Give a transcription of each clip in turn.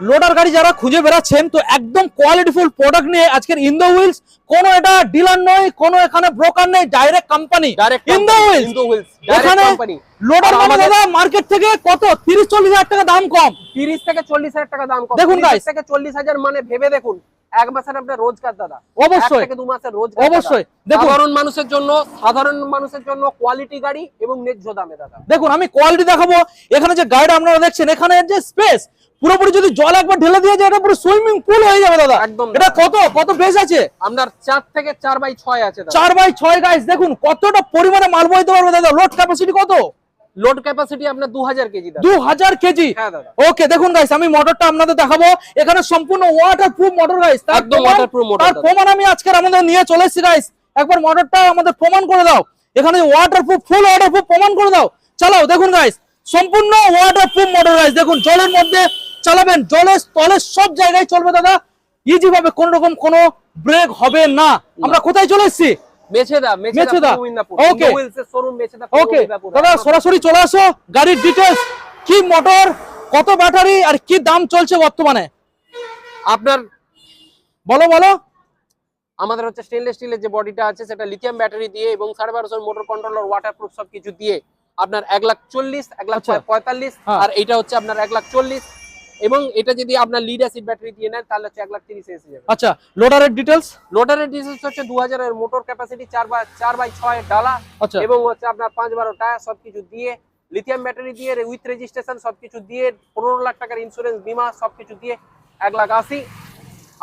Loader গাড়ি যারা খুঁজে বেড়াচ্ছেন, তো একদম কোয়ালিটিফুল প্রোডাক্ট নিয়ে আজকের ইন দ্য হুইলস। কোনো এটা ডিলার নয়, কোনো এখানে ব্রোকার নেই, direct company in the wheels. এখানে লোডার মানে দাদা মার্কেট থেকে কত 30-40 হাজার টাকা দাম কম, 30 থেকে 40 হাজার টাকা দাম কম। দেখুন গাইস, থেকে 40,000 মানে ভেবে দেখুন, এক মাসের আপনার রোজগার দাদা, অবশ্যই 1 থেকে 2 মাসের রোজগার অবশ্যই। সাধারণ মানুষের জন্য কোয়ালিটি গাড়ি এবং ন্যায্য দামে দাদা। দেখুন আমি কোয়ালিটি দেখাবো। এখানে যে গাড়িটা আপনারা দেখছেন, এখানে যে স্পেস পুরোপুরি যদি জল একবার ঢেলে দিয়ে যায়, এটা পুরো সুইমিং পুল হয়ে যাবে দাদা। একদম। এটা কত বেস আছে? আপনার 4 থেকে 4/6 আছে দাদা। 4/6 গাইস, দেখুন কতটা পরিমাণে মাল বইতে পারবে দাদা। লোড ক্যাপাসিটি কত? লোড ক্যাপাসিটি আপনার 2000 কেজি দাদা। 2000 কেজি। হ্যাঁ দাদা। ওকে, দেখুন গাইস আমি মোটরটা আপনাদের দেখাবো। এখানে সম্পূর্ণ ওয়াটারপ্রুফ মোটর গাইস, একদম ওয়াটারপ্রুফ মোটর। তার প্রমাণ আমি আজকে আমাদের নিয়ে চলে এসেছি গাইস। একবার মোটরটা আমাদের প্রমাণ করে দাও। এখানে ওয়াটারপ্রুফ, ফুল ওয়াটারপ্রুফ প্রমাণ করে দাও। চালাও, দেখুন গাইস সম্পূর্ণ ওয়াটারপ্রুফ মোটর গাইস। দেখুন জলের মধ্যে চালাবেন, জলের তলে সব জায়গায় চলবে দাদা ইজি ভাবে, কোন রকম কোনো ব্রেক হবে না। আমরা কোথায় চলে এসেছি? মেছেদা। ওকে হুইলসের শোরুম মেছেদা। ওকে দাদা সরাসরি চলে আসো। গাড়ির ডিটেইলস কি, মোটর কত, ব্যাটারি আর কি দাম চলছে বর্তমানে আপনার বলো। আমাদের হচ্ছে স্টেনলেস স্টিলের যে বডিটা আছে সেটা লিথিয়াম ব্যাটারি দিয়ে এবং 12.5 মোটর কন্ট্রোলার, ওয়াটারপ্রুফ সবকিছু দিয়ে আপনার 1,40,000, 1,45,000। আর এটা হচ্ছে আপনার 1,40,000 এবং এটা যদি আপনার লিড অ্যাসিড ব্যাটারি দিয়ে নেন তাহলে হচ্ছে 1,30,000 এসে যাবে। আচ্ছা, লোডারের ডিটেইলস হচ্ছে 2000 এর মোটর ক্যাপাসিটি, 4/6 ডালা এবং হচ্ছে আপনার 5-12 টায়ার সবকিছু দিয়ে, লিথিয়াম ব্যাটারি দিয়ে, উইথ রেজিস্ট্রেশন সবকিছু দিয়ে, 15 লাখ টাকার ইন্স্যুরেন্স বিমা সবকিছু দিয়ে 1,80,000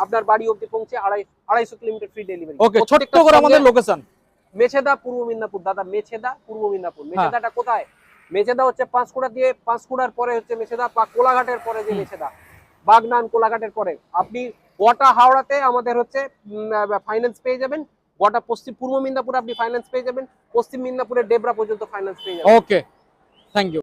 আপনার বাড়ি অবধি পৌঁছে 250 কিলোমিটার ফ্রি ডেলিভারি। ওকে, ছোট্ট করে আমাদের লোকেশন মেছেদা, পূর্ব মিদনাপুর দাদা। মেছেদা, পূর্ব মিদনাপুর। মেছেদাটা কোথায়? মেছেদা হচ্ছে পাঁশকুড়া দিয়ে, পাঁশকুড়ার পরে হচ্ছে মেছেদা, কোলাঘাটের পরে যে মেছেদা, বাগনান কোলাঘাটের পরে। আপনি গোটা হাওড়াতে আমাদের হচ্ছে ফাইন্যান্স পেয়ে যাবেন। গোটা পূর্ব মিদনাপুরে আপনি ফাইন্যান্স পেয়ে যাবেন। পশ্চিম মিদনাপুরের ডেবরা পর্যন্ত ফাইন্যান্স পেয়ে যাবেন। ওকে, থ্যাংক ইউ।